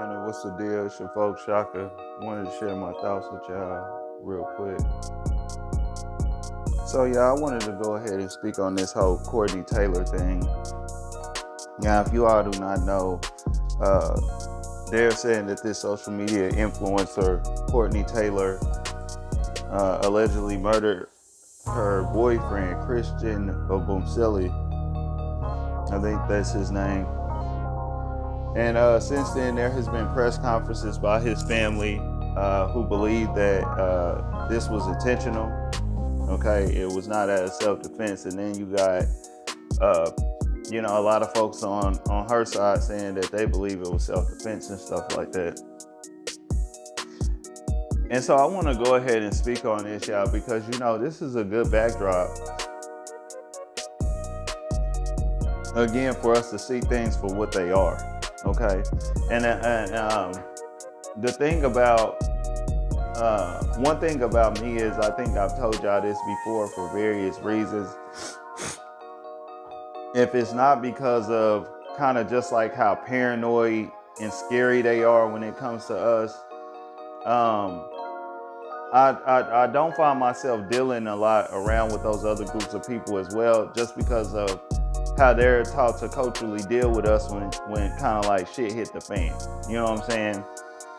morning. What's the deal? It's your folks, Shaka. Wanted to share my thoughts with y'all real quick. So, I wanted to go ahead and speak on this whole Courtney Tailor thing. Now, if you all do not know, they're saying that this social media influencer, Courtney Tailor, allegedly murdered her boyfriend, Christian Obumseli. I think that's his name. And since then, there has been press conferences by his family who believe that this was intentional. Okay, it was not out of self-defense. And then you got, a lot of folks on her side saying that they believe it was self-defense and stuff like that. And so I want to go ahead and speak on this, y'all, because, this is a good backdrop, again, for us to see things for what they are. Okay, and the thing about one thing about me is, I think I've told y'all this before for various reasons. If it's not because of kind of just like how paranoid and scary they are when it comes to us, I don't find myself dealing a lot around with those other groups of people as well, just because of how they're taught to culturally deal with us when kind of like shit hit the fan. You know what I'm saying?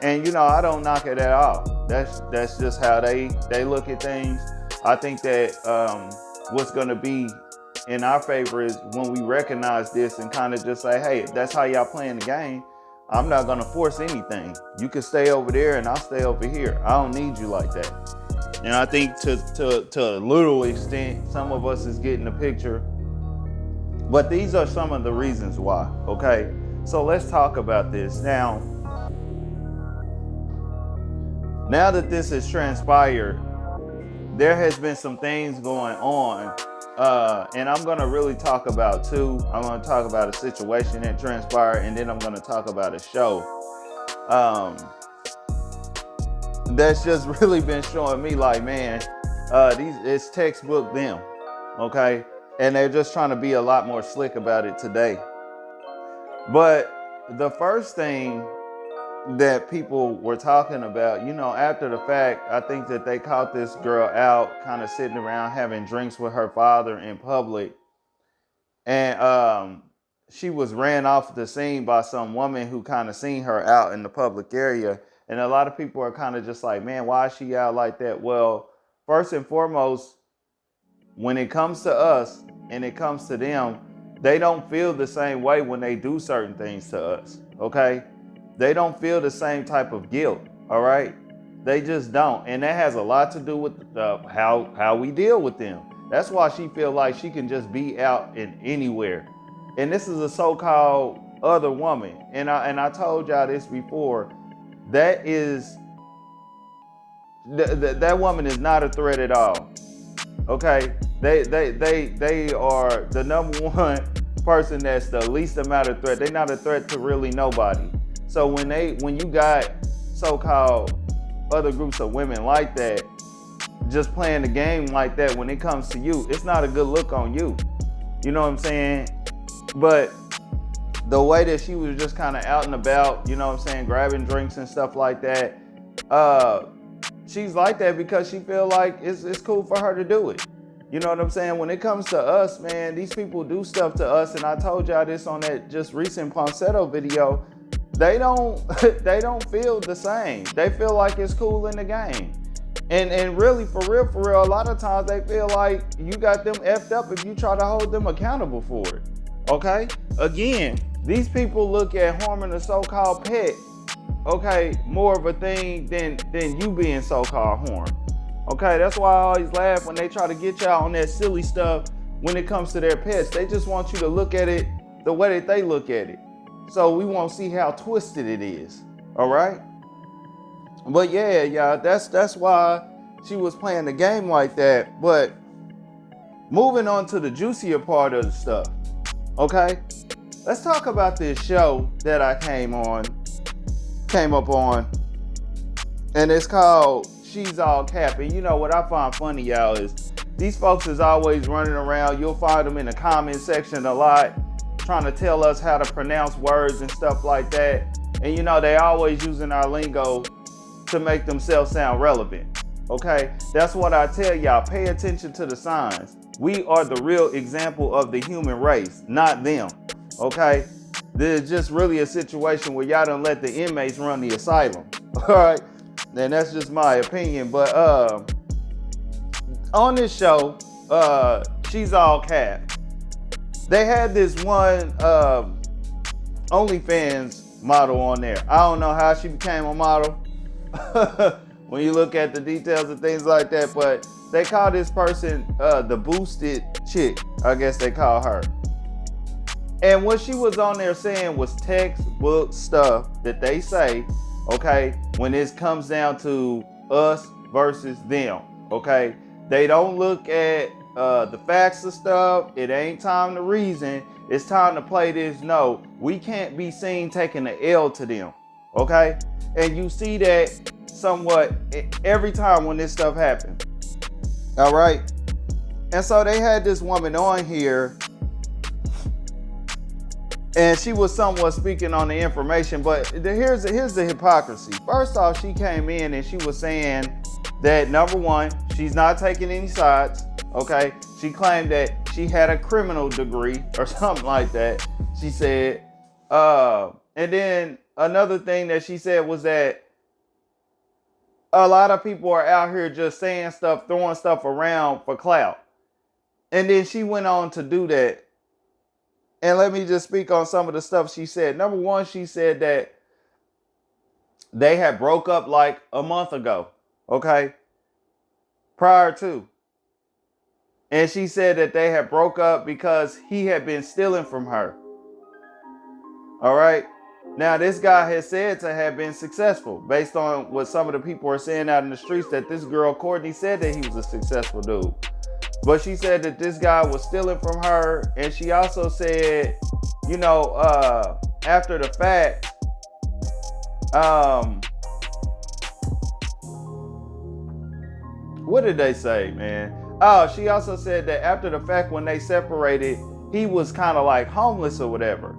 And I don't knock it at all. That's just how they look at things. I think that what's gonna be in our favor is when we recognize this and kind of just say, hey, if that's how y'all playing the game, I'm not gonna force anything. You can stay over there and I'll stay over here. I don't need you like that. And I think to a little extent, some of us is getting the picture. But these are some of the reasons why, okay? So let's talk about this. Now that this has transpired, there has been some things going on. And I'm going to really talk about two. I'm going to talk about a situation that transpired, and then I'm going to talk about a show that's just really been showing me like, man, it's textbook them, okay? And they're just trying to be a lot more slick about it today. But the first thing that people were talking about, after the fact, I think that they caught this girl out kind of sitting around having drinks with her father in public. And she was ran off the scene by some woman who kind of seen her out in the public area. And a lot of people are kind of just like, man, why is she out like that? Well, first and foremost, when it comes to us and it comes to them, they don't feel the same way when they do certain things to us, okay? They don't feel the same type of guilt, all right? They just don't. And that has a lot to do with how we deal with them. That's why she feel like she can just be out in anywhere. And this is a so-called other woman. And I told y'all this before. That woman is not a threat at all. Okay, they are the number one person that's the least amount of threat. They're not a threat to really nobody. So when you got so-called other groups of women like that, just playing the game like that, when it comes to you, it's not a good look on you. You know what I'm saying? But the way that she was just kind of out and about, grabbing drinks and stuff like that, she's like that because she feel like it's cool for her to do it. You know what I'm saying? When it comes to us, man, these people do stuff to us. And I told y'all this on that just recent Ponsetto video. They don't feel the same. They feel like it's cool in the game. And really, for real, a lot of times they feel like you got them effed up if you try to hold them accountable for it. Okay? Again, these people look at harming a so-called pet, okay, more of a thing than you being so-called harmed. Okay, that's why I always laugh when they try to get y'all on that silly stuff when it comes to their pets. They just want you to look at it the way that they look at it. So we won't see how twisted it is. All right? But yeah, y'all, that's why she was playing the game like that. But moving on to the juicier part of the stuff. Okay? Let's talk about this show that I came up on. And it's called She's All Cap. And what I find funny, y'all, is these folks is always running around. You'll find them in the comment section a lot, trying to tell us how to pronounce words and stuff like that. And you know, they always using our lingo to make themselves sound relevant. Okay, that's what I tell y'all. Pay attention to the signs. We are the real example of the human race, not them. Okay, there's just really a situation where y'all don't let the inmates run the asylum. All right, and that's just my opinion. But on this show, She's All Cap, they had this one OnlyFans model on there. I don't know how she became a model when you look at the details and things like that, but they call this person the Boosted Chick, I guess they call her. And what she was on there saying was textbook stuff that they say, okay, when it comes down to us versus them, okay? They don't look at the facts of stuff. It ain't time to reason. It's time to play this. No, we can't be seen taking the L to them, okay? And you see that somewhat every time when this stuff happens, all right? And so they had this woman on here, and she was somewhat speaking on the information, but here's the hypocrisy. First off, she came in and she was saying that, number one, she's not taking any sides, okay? She claimed that she had a criminal degree or something like that, she said. And then another thing that she said was that a lot of people are out here just saying stuff, throwing stuff around for clout. And then she went on to do that. And let me just speak on some of the stuff she said. Number one, she said that they had broke up like a month ago, okay? Prior to. And she said that they had broke up because he had been stealing from her. All right? Now, this guy has said to have been successful based on what some of the people are saying out in the streets, that this girl, Courtney, said that he was a successful dude. But she said that this guy was stealing from her. And she also said, you know, after the fact, what did they say, man? Oh, she also said that after the fact, when they separated, he was kind of like homeless or whatever.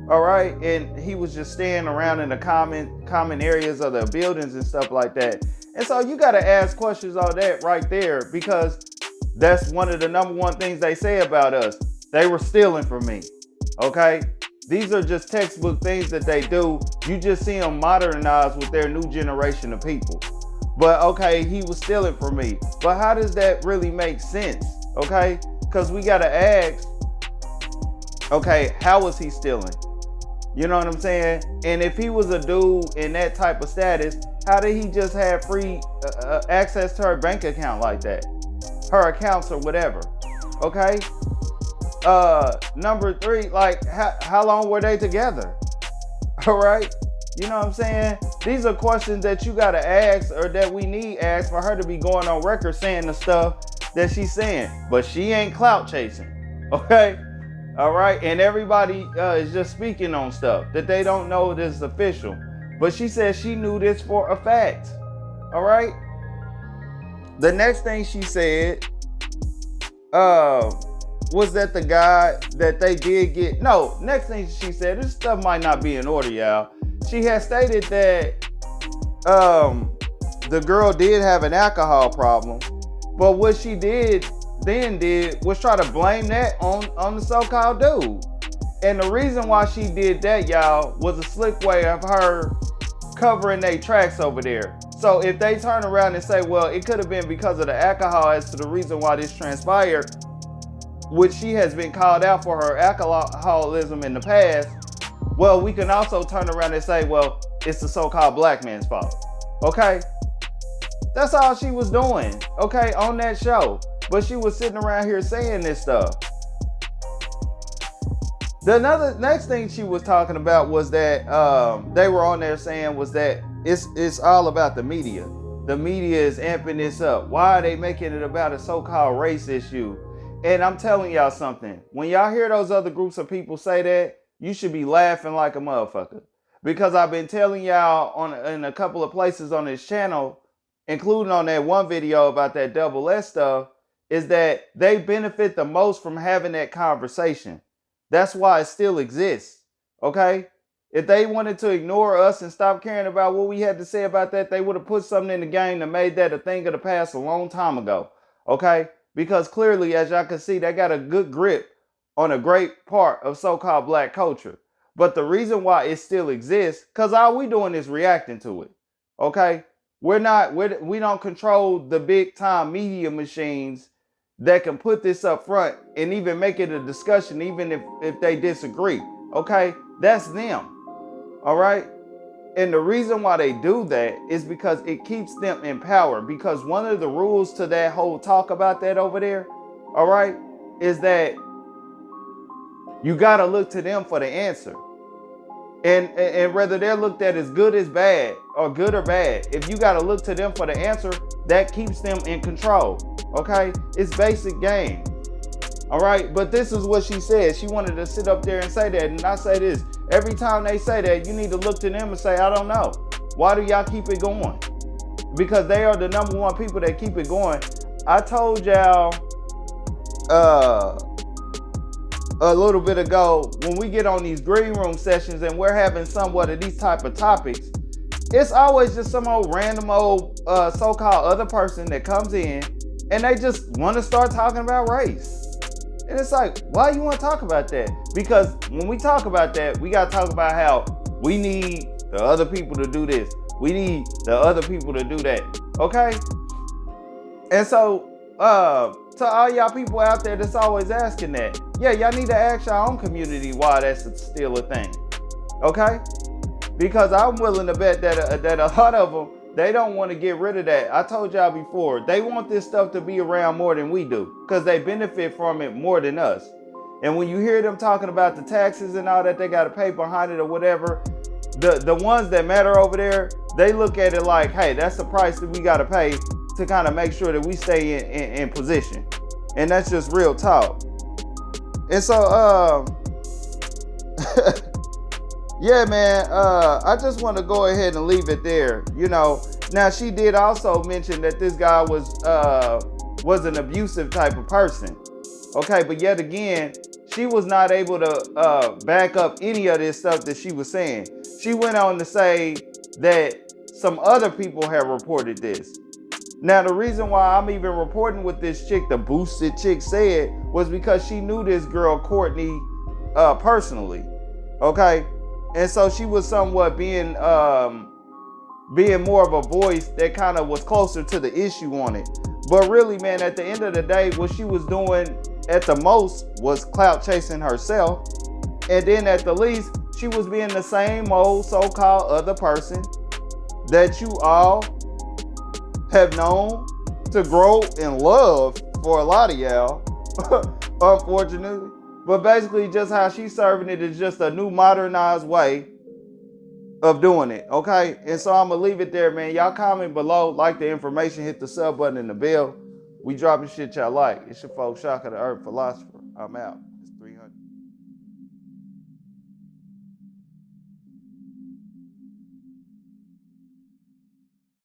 All right. And he was just staying around in the common areas of the buildings and stuff like that. And so you got to ask questions on that right there, because that's one of the number one things they say about us. They were stealing from me. Okay. These are just textbook things that they do. You just see them modernize with their new generation of people. But okay, he was stealing from me. But how does that really make sense? Okay. Because we got to ask, okay, how was he stealing? You know what I'm saying? And if he was a dude in that type of status, how did he just have free access to her bank account like that? Her accounts or whatever. Okay. Number three, like how long were they together? All right. You know what I'm saying? These are questions that you got to ask, or that we need asked, for her to be going on record saying the stuff that she's saying. But she ain't clout chasing. Okay. All right. And everybody is just speaking on stuff that they don't know this is official. But she said she knew this for a fact. All right. The next thing she said was that the guy that they did get... No, next thing she said, this stuff might not be in order, y'all. She had stated that the girl did have an alcohol problem. But what she did was try to blame that on the so-called dude. And the reason why she did that, y'all, was a slick way of her covering their tracks over there. So if they turn around and say, well, it could have been because of the alcohol as to the reason why this transpired, which she has been called out for her alcoholism in the past, well, we can also turn around and say, well, it's the so-called black man's fault. Okay? That's all she was doing, okay, on that show. But she was sitting around here saying this stuff. The next thing she was talking about was that they were on there saying was that it's all about the media. The media is amping this up. Why are they making it about a so-called race issue? And I'm telling y'all something. When y'all hear those other groups of people say that, you should be laughing like a motherfucker. Because I've been telling y'all in a couple of places on this channel, including on that one video about that double S stuff, is that they benefit the most from having that conversation. That's why it still exists. Okay? If they wanted to ignore us and stop caring about what we had to say about that, they would have put something in the game that made that a thing of the past a long time ago. Okay? Because clearly, as y'all can see, they got a good grip on a great part of so-called black culture. But the reason why it still exists, because all we doing is reacting to it. Okay? We don't control the big time media machines that can put this up front and even make it a discussion, even if they disagree. Okay? That's them. All right? And the reason why they do that is because it keeps them in power. Because one of the rules to that whole talk about that over there, all right, is that you got to look to them for the answer. And whether they're looked at as good as bad or good or bad, if you got to look to them for the answer, that keeps them in control. Okay? It's basic game. All right? But this is what she said. She wanted to sit up there and say that. And I say this. Every time they say that, you need to look to them and say, I don't know. Why do y'all keep it going? Because they are the number one people that keep it going. I told y'all a little bit ago, when we get on these green room sessions and we're having somewhat of these type of topics, it's always just some old random old so-called other person that comes in and they just want to start talking about race. And it's like, why you want to talk about that? Because when we talk about that, we got to talk about how we need the other people to do this. We need the other people to do that. Okay? And so, to all y'all people out there that's always asking that, yeah, y'all need to ask your own community why that's still a thing. Okay? Because I'm willing to bet that a lot of them, they don't want to get rid of that. I told y'all before, they want this stuff to be around more than we do because they benefit from it more than us. And when you hear them talking about the taxes and all that they got to pay behind it or whatever, the ones that matter over there, they look at it like, hey, that's the price that we got to pay to kind of make sure that we stay in position. And that's just real talk. And so, yeah, man, I just want to go ahead and leave it there. You know, now she did also mention that this guy was an abusive type of person. Okay, but yet again, she was not able to back up any of this stuff that she was saying. She went on to say that some other people have reported this. Now, the reason why I'm even reporting what this chick, the Boosted Chick, said was because she knew this girl, Courtney, personally. Okay? And so she was somewhat being more of a voice that kind of was closer to the issue on it. But really, man, at the end of the day, what she was doing at the most was clout chasing herself. And then at the least, she was being the same old so-called other person that you all have known to grow in love for a lot of y'all, unfortunately. But basically just how she's serving it is just a new modernized way of doing it, okay? And so I'm gonna leave it there, man. Y'all comment below, like the information, hit the sub button and the bell. We dropping shit y'all like. It's your folks, Shock of the Earth Philosopher. I'm out.